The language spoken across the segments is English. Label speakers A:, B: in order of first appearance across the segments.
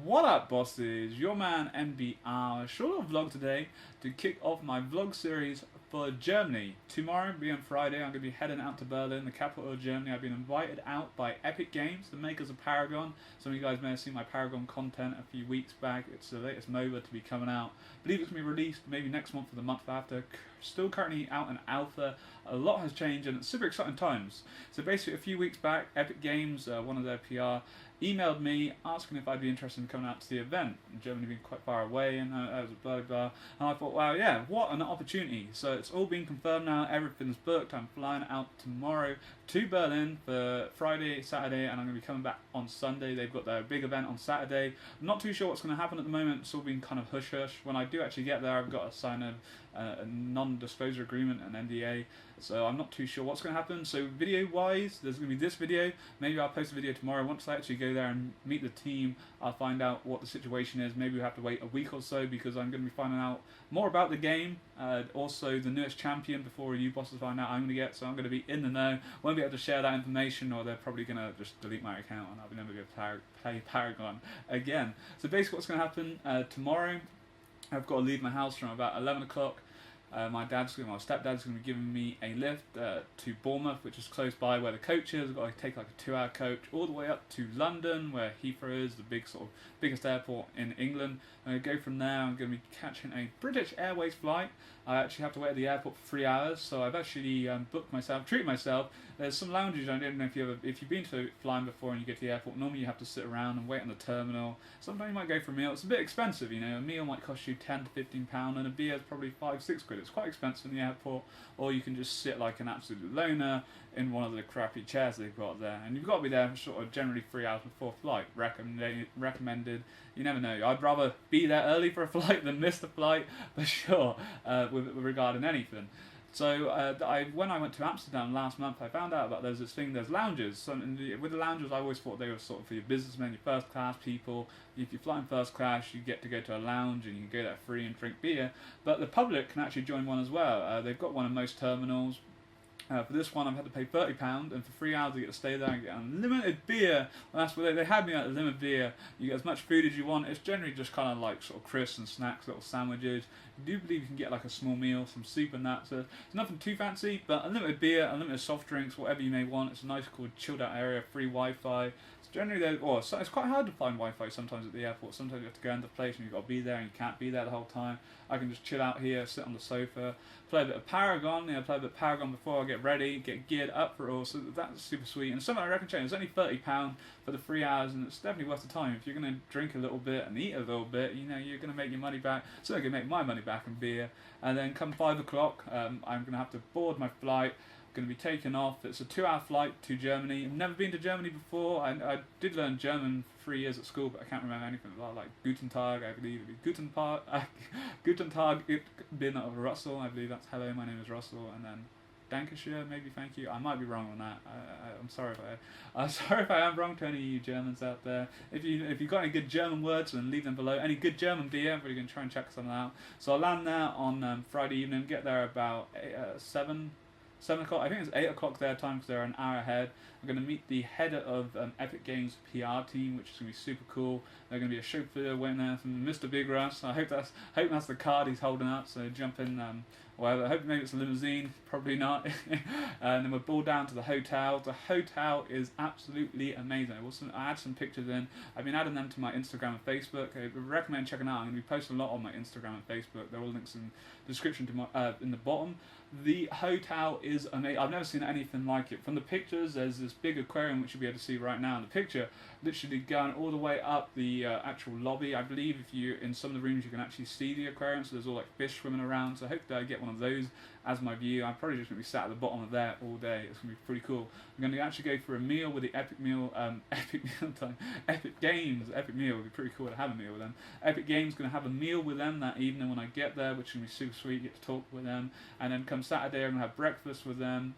A: What up, bosses? Your man NBR. Short little vlog today to kick off my vlog series for Germany. Tomorrow, being Friday, I'm going to be heading out to Berlin, the capital of Germany. I've been invited out by Epic Games, the makers of Paragon. Some of you guys may have seen my Paragon content a few weeks back. It's the latest MOBA to be coming out. I believe it's going to be released maybe next month or the month after. Still currently out in alpha. A lot has changed and it's super exciting times. So basically, a few weeks back, Epic Games, one of their PR, emailed me asking if I'd be interested in coming out to the event. Germany being quite far away, and I was blah blah blah. And I thought, wow, yeah, what an opportunity. So it's all been confirmed now. Everything's booked. I'm flying out tomorrow to Berlin for Friday, Saturday, and I'm going to be coming back on Sunday. They've got their big event on Saturday. I'm not too sure what's going to happen at the moment. It's all been kind of hush hush. When I do actually get there, I've got to sign a non-disclosure agreement, an NDA. So I'm not too sure what's going to happen. So video-wise, there's going to be this video. Maybe I'll post a video tomorrow. Once I actually go there and meet the team, I'll find out what the situation is. Maybe we'll have to wait a week or so because I'm going to be finding out more about the game. Also, the newest champion before you bosses find out I'm going to get. So I'm going to be in the know. Won't be able to share that information, or they're probably going to just delete my account and I'll never be able to play Paragon again. So basically what's going to happen tomorrow, I've got to leave my house from about 11 o'clock. My stepdad's going to be giving me a lift to Bournemouth, which is close by where the coach is. I've got to take like a 2-hour coach all the way up to London, where Heathrow is, the biggest airport in England. I'm going to go from there. I'm going to be catching a British Airways flight. I actually have to wait at the airport for 3 hours, so I've actually treated myself. There's some lounges. I don't know if you've been to flying before and you get to the airport. Normally you have to sit around and wait on the terminal. Sometimes you might go for a meal. It's a bit expensive, you know. A meal might cost you £10 to £15, and a beer is probably £5-6. It's quite expensive in the airport. Or you can just sit like an absolute loner in one of the crappy chairs they've got there, and you've got to be there for sort of generally 3 hours before flight. Recommended. You never know. I'd rather be there early for a flight than miss the flight for sure. With regarding anything. So when I went to Amsterdam last month, I found out about there's lounges. So with the lounges, I always thought they were sort of for your businessmen, your first class people. If you're flying first class, you get to go to a lounge and you can go there free and drink beer. But the public can actually join one as well. They've got one in most terminals. For this one, I've had to pay £30, and for 3 hours I get to stay there and get unlimited beer. Well, that's what they had me at unlimited beer. You get as much food as you want. It's generally just kind of like sort of crisps and snacks, little sandwiches. I do believe you can get like a small meal, some soup and that. So it's nothing too fancy, but unlimited beer, unlimited soft drinks, whatever you may want. It's a nice, cool, chilled out area, free Wi-Fi. It's generally so it's quite hard to find Wi-Fi sometimes at the airport. Sometimes you have to go into the place and you've got to be there and you can't be there the whole time. I can just chill out here, sit on the sofa, play a bit of Paragon. Play a bit of Paragon before I get ready, get geared up for it all. So that's super sweet. And something I reckon, it's only £30 for the 3 hours, and it's definitely worth the time. If you're going to drink a little bit and eat a little bit, you know, you're going to make your money back. So I'm going to make my money back in beer. And then come 5 o'clock, I'm going to have to board my flight. Going to be taken off. It's a 2-hour flight to Germany. I've never been to Germany before. I did learn German for 3 years at school, but I can't remember anything about like Guten Tag. I believe it would be Guten Tag, ich bin Russell. I believe that's hello, my name is Russell, and then Dankeschön, maybe thank you. I might be wrong on that. I'm sorry if I am wrong to any of you Germans out there. If you've got any good German words, then leave them below. Any good German beer, I'm really going to try and check some out. So I'll land there on Friday evening. Get there about 7 o'clock. I think it's 8 o'clock their time because they're an hour ahead. I'm going to meet the head of Epic Games PR team, which is going to be super cool. They're going to be a chauffeur waiting there from Mr. Big Russ. I hope that's the card he's holding up. So jump in. I hope maybe it's a limousine. Probably not. And then we're ball down to the hotel. The hotel is absolutely amazing. I add some pictures in. I've been adding them to my Instagram and Facebook. I recommend checking out. I'm going to be posting a lot on my Instagram and Facebook. There are all links in the description to in the bottom. The hotel is amazing. I've never seen anything like it. From the pictures, there's this big aquarium which you'll be able to see right now in the picture, literally going all the way up the actual lobby. I believe if you in some of the rooms you can actually see the aquarium, so there's all like fish swimming around. So I hope that I get one of those as my view. I'm probably just going to be sat at the bottom of there all day. It's going to be pretty cool. I'm going to actually go for a meal with the Epic Games. Epic meal would be pretty cool to have a meal with them. Epic Games going to have a meal with them that evening when I get there, which is going to be super sweet. Get to talk with them, and then come Saturday I'm going to have breakfast with them.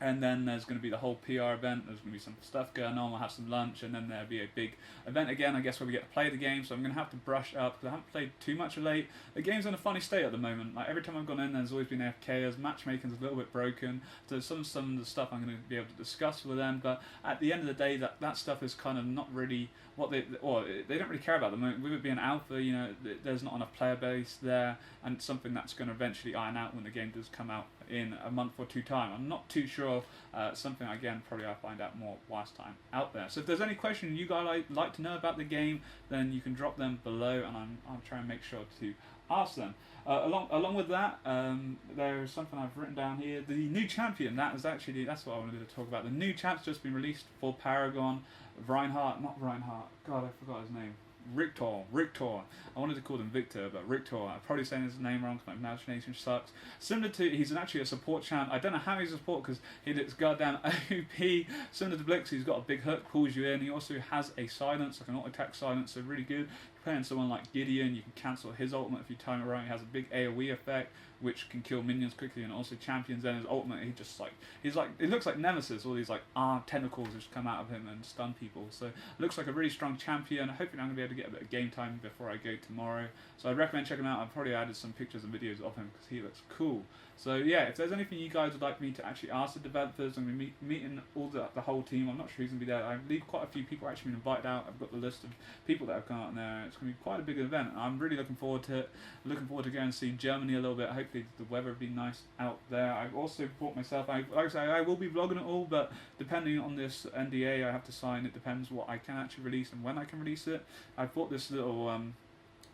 A: And then there's going to be the whole PR event. There's going to be some stuff going on. We'll have some lunch, and then there'll be a big event again, I guess, where we get to play the game. So I'm going to have to brush up because I haven't played too much of late. The game's in a funny state at the moment. Like every time I've gone in, there's always been AFKers. Matchmaking's a little bit broken. So some of the stuff I'm going to be able to discuss with them. But at the end of the day, that stuff is kind of not really they don't really care about the moment. With it being alpha, you know, there's not enough player base there, and it's something that's going to eventually iron out when the game does come out in a month or two time. I'm not too sure. Something again, probably I'll find out more whilst I'm out there. So if there's any question you guys like to know about the game, then you can drop them below, and I'll try and make sure to ask them. Along with that, there's something I've written down here. The new champion. That's what I wanted to talk about. The new champ's just been released for Paragon. Not Reinhardt. God, I forgot his name. Rictor. I wanted to call him Victor, but Rictor. I'm probably saying his name wrong because my imagination sucks. Similar to, he's actually a support champ. I don't know how he's a support because he looks goddamn OP. Similar to Blix, he's got a big hook, pulls you in. He also has a silence, like an auto attack silence, so really good. Playing someone like Gideon, you can cancel his ultimate if you time it right. He has a big AoE effect, which can kill minions quickly, and also champions. Then his ultimate, it looks like Nemesis. All these like tentacles just come out of him and stun people. So it looks like a really strong champion. Hopefully I'm gonna be able to get a bit of game time before I go tomorrow. So I'd recommend checking him out. I've probably added some pictures and videos of him because he looks cool. So yeah, if there's anything you guys would like me to actually ask the developers, I'm going to be meeting all the whole team. I'm not sure who's going to be there. I believe quite a few people actually been invited out. I've got the list of people that have come out there. It's going to be quite a big event. I'm really looking forward to it. Looking forward to going and seeing Germany a little bit. Hopefully the weather will be nice out there. I've also bought myself, like I say, I will be vlogging it all, but depending on this NDA I have to sign, it depends what I can actually release and when I can release it. I bought this little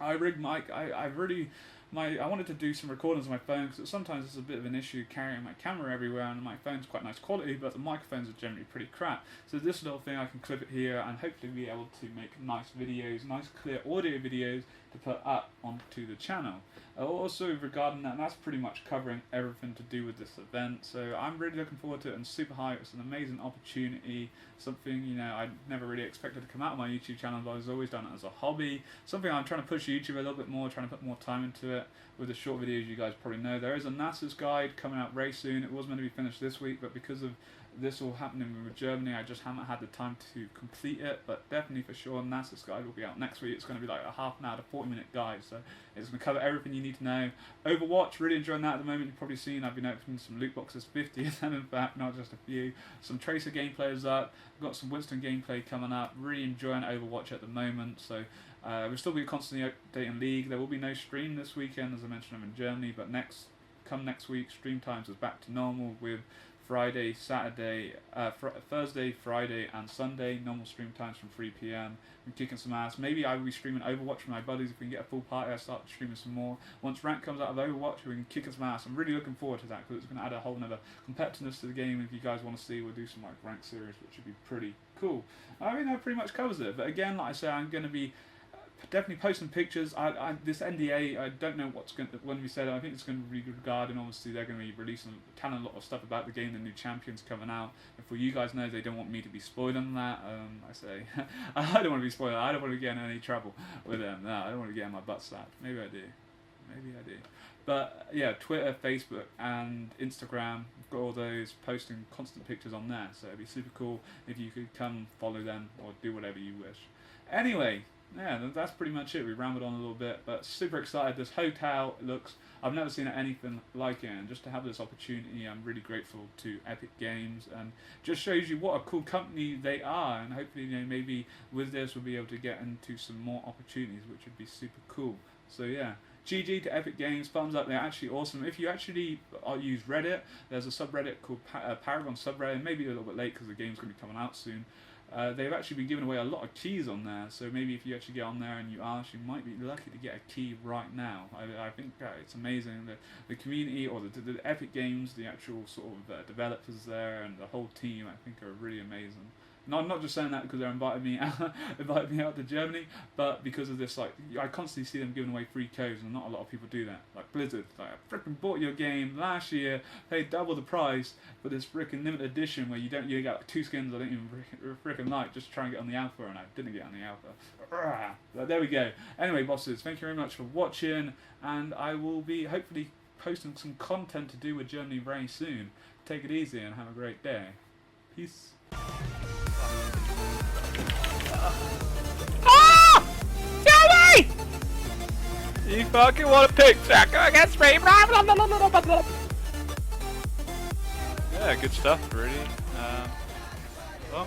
A: iRig mic. I wanted to do some recordings on my phone because sometimes it's a bit of an issue carrying my camera everywhere, and my phone's quite nice quality, but the microphones are generally pretty crap. So this little thing, I can clip it here and hopefully be able to make nice videos, nice clear audio videos to put up onto the channel. Also regarding that, that's pretty much covering everything to do with this event. So I'm really looking forward to it and super hyped. It's an amazing opportunity, something, you know, I never really expected to come out of my YouTube channel, but I've always done it as a hobby. Something I'm trying to push YouTube a little bit more, trying to put more time into it. With the short videos, you guys probably know there is a NASA's guide coming out very soon. It was meant to be finished this week, but because of this all happening with Germany, I just haven't had the time to complete it. But definitely for sure, NASA's guide will be out next week. It's going to be like a half an hour to 40-minute guide, so it's going to cover everything you need to know. Overwatch, really enjoying that at the moment. You've probably seen I've been opening some loot boxes, 50 of them in fact, not just a few. Some Tracer gameplay is up. I've got some Winston gameplay coming up. Really enjoying Overwatch at the moment. So we'll still be constantly updating League. There will be no stream this weekend, as I mentioned. I'm in Germany, but come next week, stream times is back to normal with Friday, Saturday, Thursday, Friday, and Sunday. Normal stream times from 3 PM. I'm kicking some ass. Maybe I will be streaming Overwatch with my buddies. If we can get a full party, I'll start streaming some more. Once rank comes out of Overwatch, we can kick some ass. I'm really looking forward to that because it's going to add a whole other competitiveness to the game. If you guys want to see, we'll do some like rank series, which would be pretty cool. I mean, that pretty much covers it. But again, like I say, I'm going to be definitely posting pictures. This NDA, I don't know what's going to, when we said it, I think it's going to be regarding, obviously they're going to be releasing, telling a lot of stuff about the game, the new champions coming out. And for you guys know, they don't want me to be spoiling that. I say, I don't want to be spoiling. I don't want to get in any trouble with them. No, I don't want to get in my butt slapped. Maybe I do. Maybe I do. But yeah, Twitter, Facebook, and Instagram, I've got all those, posting constant pictures on there. So it'd be super cool if you could come follow them or do whatever you wish. Anyway, yeah, that's pretty much it. We rambled on a little bit, but super excited. This hotel looks, I've never seen anything like it, and just to have this opportunity, I'm really grateful to Epic Games, and just shows you what a cool company they are, and hopefully, you know, maybe with this we'll be able to get into some more opportunities, which would be super cool. So yeah, GG to Epic Games, thumbs up, they're actually awesome. If you actually use Reddit, there's a subreddit called Paragon subreddit, maybe a little bit late because the game's going to be coming out soon. They've actually been giving away a lot of keys on there, so maybe if you actually get on there and you ask, you might be lucky to get a key right now. I think it's amazing that the community, or the Epic Games, the actual sort of developers there, and the whole team, I think are really amazing. No, I'm not just saying that because they're inviting me out to Germany, but because of this, like, I constantly see them giving away free codes, and not a lot of people do that. Like Blizzard, like, I freaking bought your game last year, paid double the price for this freaking limited edition where you get like 2 skins I don't even freaking like, just to try and get on the alpha, and I didn't get on the alpha. But there we go. Anyway, bosses, thank you very much for watching, and I will be hopefully posting some content to do with Germany very soon. Take it easy and have a great day. Peace.
B: Ah! Kill me! You fucking want a pig sack against me? Yeah, good stuff, really. Well,